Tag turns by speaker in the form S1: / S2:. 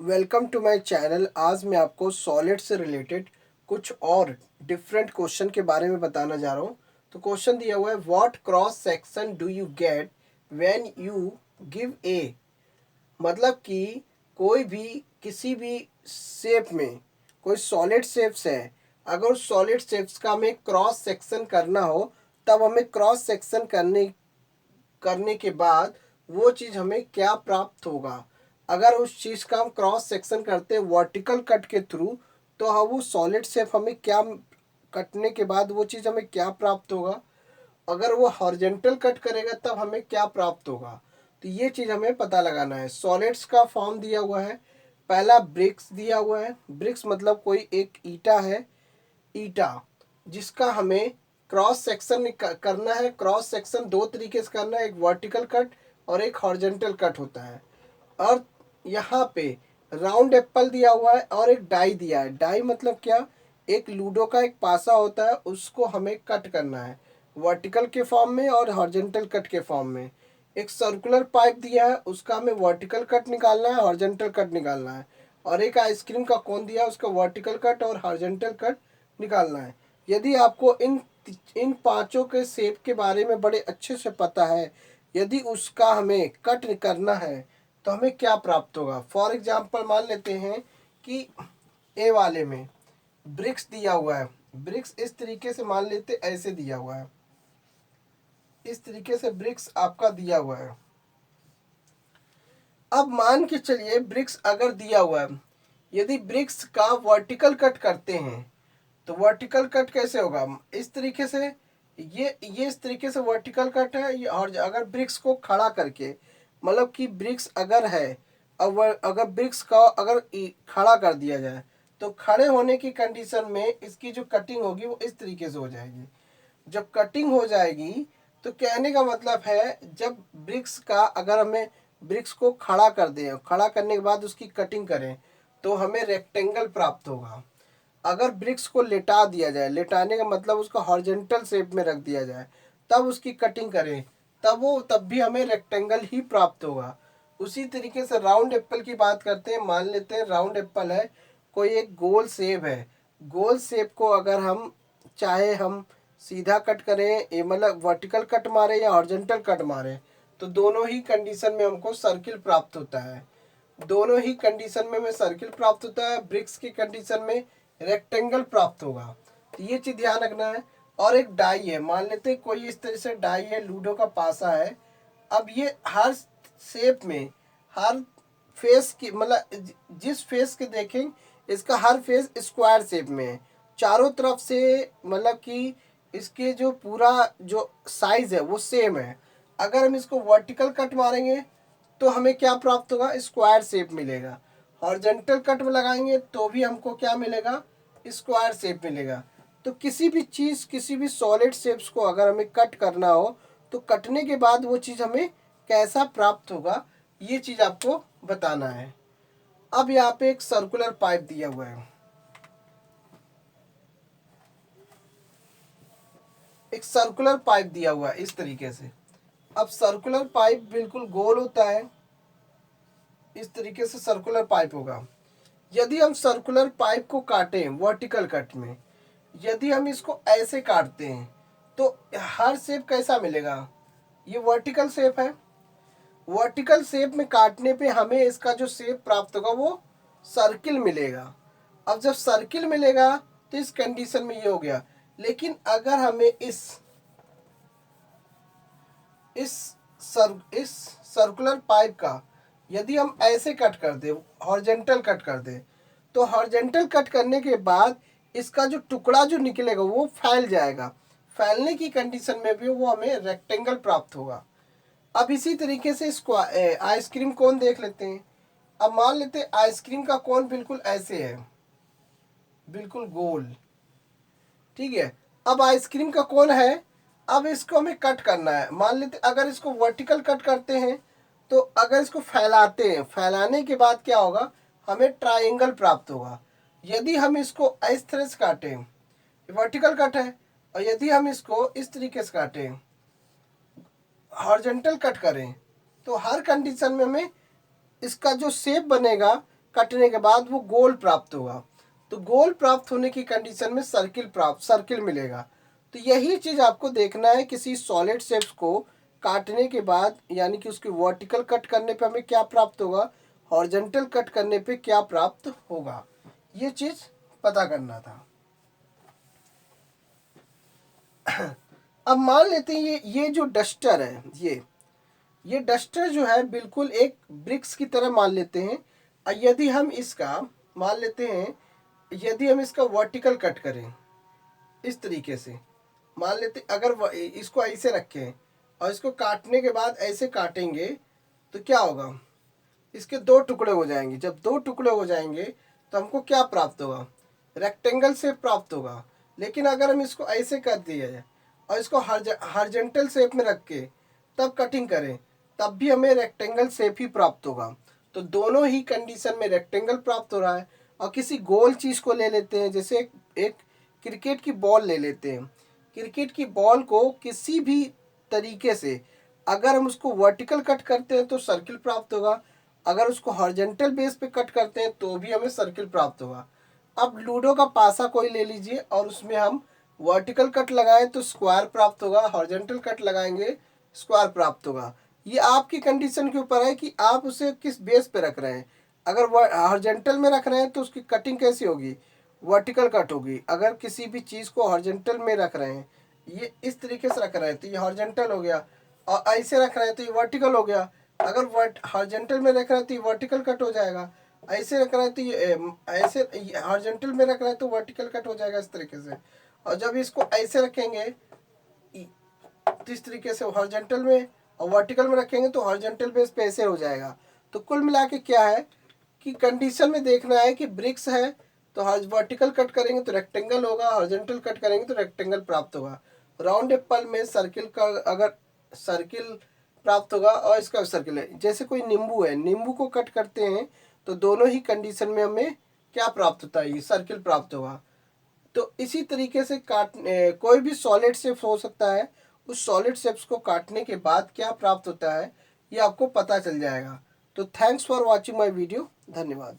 S1: Welcome to my channel. आज मैं आपको सॉलिड से रिलेटेड कुछ और डिफरेंट क्वेश्चन के बारे में बताना जा रहा हूँ। तो क्वेश्चन दिया हुआ है, what cross section do you get when you give a. मतलब कि कोई भी किसी भी शेप में, कोई सॉलिड शेप्स है, अगर उस सॉलिड शेप्स का हमें क्रॉस सेक्शन करना हो, तब हमें क्रॉस सेक्शन करने करने के बाद वो चीज़ हमें क्या प्राप्त होगा। अगर उस चीज़ का हम क्रॉस सेक्शन करते हैं वर्टिकल कट के थ्रू, तो हम वो सॉलिड शेप हमें क्या, कटने के बाद वो चीज़ हमें क्या प्राप्त होगा। अगर वो हॉरिजेंटल कट करेगा तब हमें क्या प्राप्त होगा। तो ये चीज़ हमें पता लगाना है। सॉलिड्स का फॉर्म दिया हुआ है। पहला ब्रिक्स दिया हुआ है। ब्रिक्स मतलब कोई एक ईटा है, ईटा, जिसका हमें क्रॉस सेक्शन करना है। क्रॉस सेक्शन दो तरीके से करना है, एक वर्टिकल कट और एक हॉरिजेंटल कट होता है। और यहाँ पे राउंड एप्पल दिया हुआ है और एक डाई दिया है। डाई मतलब क्या, एक लूडो का एक पासा होता है, उसको हमें कट करना है वर्टिकल के फॉर्म में और हॉरिजेंटल कट के फॉर्म में। एक सर्कुलर पाइप दिया है, उसका हमें वर्टिकल कट निकालना है, हॉरिजेंटल कट निकालना है। और एक आइसक्रीम का कोन दिया है, उसका वर्टिकल कट और हॉरिजेंटल कट निकालना है। यदि आपको इन इन पांचों के शेप के बारे में बड़े अच्छे से पता है, यदि उसका हमें कट करना है तो हमें क्या प्राप्त होगा। फॉर एग्जाम्पल मान लेते हैं कि ए वाले में ब्रिक्स दिया हुआ है। ब्रिक्स इस तरीके से मान लेते, ऐसे दिया हुआ है, इस तरीके से ब्रिक्स आपका दिया हुआ है। अब मान के चलिए ब्रिक्स अगर दिया हुआ है, यदि ब्रिक्स का वर्टिकल कट करते हैं तो वर्टिकल कट कैसे होगा, इस तरीके से। ये इस तरीके से वर्टिकल कट है। और अगर ब्रिक्स को खड़ा करके, मतलब कि ब्रिक्स अगर है, अब अगर ब्रिक्स का अगर खड़ा कर दिया जाए, तो खड़े होने की कंडीशन में इसकी जो कटिंग होगी वो इस तरीके से हो जाएगी। जब कटिंग हो जाएगी तो कहने का मतलब है, जब ब्रिक्स का अगर हमें ब्रिक्स को खड़ा कर दें, खड़ा करने के बाद उसकी कटिंग करें, तो हमें रेक्टेंगल प्राप्त होगा। अगर ब्रिक्स को लेटा दिया जाए, लेटाने का मतलब उसका हॉरिजेंटल शेप में रख दिया जाए, तब उसकी कटिंग करें, तब भी हमें रेक्टेंगल ही प्राप्त होगा। उसी तरीके से राउंड एप्पल की बात करते हैं। मान लेते हैं राउंड एप्पल है, कोई एक गोल सेब है। गोल सेब को अगर हम चाहे हम सीधा कट करें, ये मतलब वर्टिकल कट मारे या हॉरिजेंटल कट मारे, तो दोनों ही कंडीशन में हमको सर्किल प्राप्त होता है। दोनों ही कंडीशन में हमें सर्किल प्राप्त होता है। ब्रिक्स की कंडीशन में रेक्टेंगल प्राप्त होगा। तो ये चीज़ ध्यान रखना है। और एक डाई है, मान लेते हैं कोई इस तरह से डाई है, लूडो का पासा है। अब ये हर शेप में, हर फेस की, मतलब जिस फेस के देखेंगे इसका हर फेस स्क्वायर शेप में है। चारों तरफ से मतलब कि इसके जो पूरा जो साइज है वो सेम है। अगर हम इसको वर्टिकल कट मारेंगे तो हमें क्या प्राप्त होगा, स्क्वायर शेप मिलेगा। हॉरिजेंटल कट में लगाएंगे तो भी हमको क्या मिलेगा, स्क्वायर शेप मिलेगा। तो किसी भी चीज़, किसी भी सॉलिड शेप्स को अगर हमें कट करना हो, तो कटने के बाद वो चीज़ हमें कैसा प्राप्त होगा, ये चीज़ आपको बताना है। अब यहाँ पे एक सर्कुलर पाइप दिया हुआ है, एक सर्कुलर पाइप दिया हुआ है इस तरीके से। अब सर्कुलर पाइप बिल्कुल गोल होता है, इस तरीके से सर्कुलर पाइप होगा। यदि हम सर्कुलर पाइप को काटें वर्टिकल कट में, यदि हम इसको ऐसे काटते हैं तो हर शेप कैसा मिलेगा, ये वर्टिकल शेप है। वर्टिकल शेप में काटने पे हमें इसका जो शेप प्राप्त होगा वो सर्किल मिलेगा। अब जब सर्किल मिलेगा तो इस कंडीशन में ये हो गया। लेकिन अगर हमें इस इस सर्कुलर पाइप का यदि हम ऐसे कट कर दें, हॉरिजेंटल कट कर दें, तो हॉरिजेंटल कट करने के बाद इसका जो टुकड़ा जो निकलेगा वो फैल जाएगा। फैलने की कंडीशन में भी वो हमें रेक्टेंगल प्राप्त होगा। अब इसी तरीके से इसको आइसक्रीम कोन देख लेते हैं। अब मान लेते हैं आइसक्रीम का कोन बिल्कुल ऐसे है, बिल्कुल गोल, ठीक है। अब आइसक्रीम का कोन है, अब इसको हमें कट करना है। मान लेते अगर इसको वर्टिकल कट करते हैं, तो अगर इसको फैलाते हैं, फैलाने के बाद क्या होगा, हमें ट्रायंगल प्राप्त होगा। यदि हम इसको इस तरह से काटें, वर्टिकल कट है, और यदि हम इसको इस तरीके से काटें, हॉरिजॉन्टल कट करें, तो हर कंडीशन में हमें इसका जो शेप बनेगा कटने के बाद वो गोल प्राप्त होगा। तो गोल प्राप्त होने की कंडीशन में सर्किल मिलेगा। तो यही चीज़ आपको देखना है किसी सॉलिड शेप्स को काटने के बाद, यानी कि उसकी वर्टिकल कट करने पे हमें क्या प्राप्त होगा, हॉरिजॉन्टल कट करने पे क्या प्राप्त होगा, ये चीज़ पता करना था। अब मान लेते हैं ये जो डस्टर है, ये डस्टर जो है बिल्कुल एक ब्रिक्स की तरह मान लेते हैं। यदि हम इसका मान लेते हैं, यदि हम इसका वर्टिकल कट करें इस तरीके से, मान लेते अगर इसको ऐसे रखें और इसको काटने के बाद ऐसे काटेंगे तो क्या होगा, इसके दो टुकड़े हो जाएंगे। जब दो टुकड़े हो जाएंगे तो हमको क्या प्राप्त होगा, रेक्टेंगल शेप प्राप्त होगा। लेकिन अगर हम इसको ऐसे कर दिए और इसको हॉरिजॉन्टल शेप में रख के तब कटिंग करें, तब भी हमें रेक्टेंगल शेप ही प्राप्त होगा। तो दोनों ही कंडीशन में रेक्टेंगल प्राप्त हो रहा है। और किसी गोल चीज़ को ले लेते हैं, जैसे एक क्रिकेट की बॉल ले लेते हैं। क्रिकेट की बॉल को किसी भी तरीके से अगर हम उसको वर्टिकल कट करते हैं तो सर्किल प्राप्त होगा, अगर उसको हॉरिजॉन्टल बेस पे कट करते हैं तो भी हमें सर्किल प्राप्त होगा। अब लूडो का पासा कोई ले लीजिए और उसमें हम वर्टिकल कट लगाएं तो स्क्वायर प्राप्त होगा, हॉरिजॉन्टल कट लगाएंगे स्क्वायर प्राप्त होगा। ये आपकी कंडीशन के ऊपर है कि आप उसे किस बेस पे रख रहे हैं। अगर हॉरिजॉन्टल में रख रहे हैं तो उसकी कटिंग कैसी होगी, वर्टिकल कट होगी। अगर किसी भी चीज़ को हॉरिजॉन्टल में रख रहे हैं, ये इस तरीके से रख रहे हैं तो ये हॉरिजॉन्टल हो गया, और ऐसे रख रहे हैं तो ये वर्टिकल हो गया। अगर हॉरिजॉन्टल में रख रहे हैं तो ये वर्टिकल कट हो जाएगा, ऐसे रख रहे हैं तो ये ऐसे हॉरिजॉन्टल में रख रहे हैं तो वर्टिकल कट हो जाएगा इस तरीके से। और जब इसको ऐसे रखेंगे तो इस तरीके से हॉरिजॉन्टल में, और वर्टिकल में रखेंगे तो हॉरिजॉन्टल बेस पे ऐसे हो जाएगा। तो कुल मिला के क्या है कि कंडीशन में देखना है कि ब्रिक्स है तो वर्टिकल कट करेंगे तो रेक्टेंगल होगा, हॉरिजॉन्टल कट करेंगे तो रेक्टेंगल प्राप्त होगा। राउंड एप्पल में सर्किल का अगर सर्किल प्राप्त होगा और इसका सर्किल है। जैसे कोई नींबू है, नींबू को कट करते हैं तो दोनों ही कंडीशन में हमें क्या प्राप्त होता है, ये सर्किल प्राप्त होगा। तो इसी तरीके से कोई भी सॉलिड शेप हो सकता है, उस सॉलिड शेप्स को काटने के बाद क्या प्राप्त होता है ये आपको पता चल जाएगा। तो thanks for watching my video, धन्यवाद।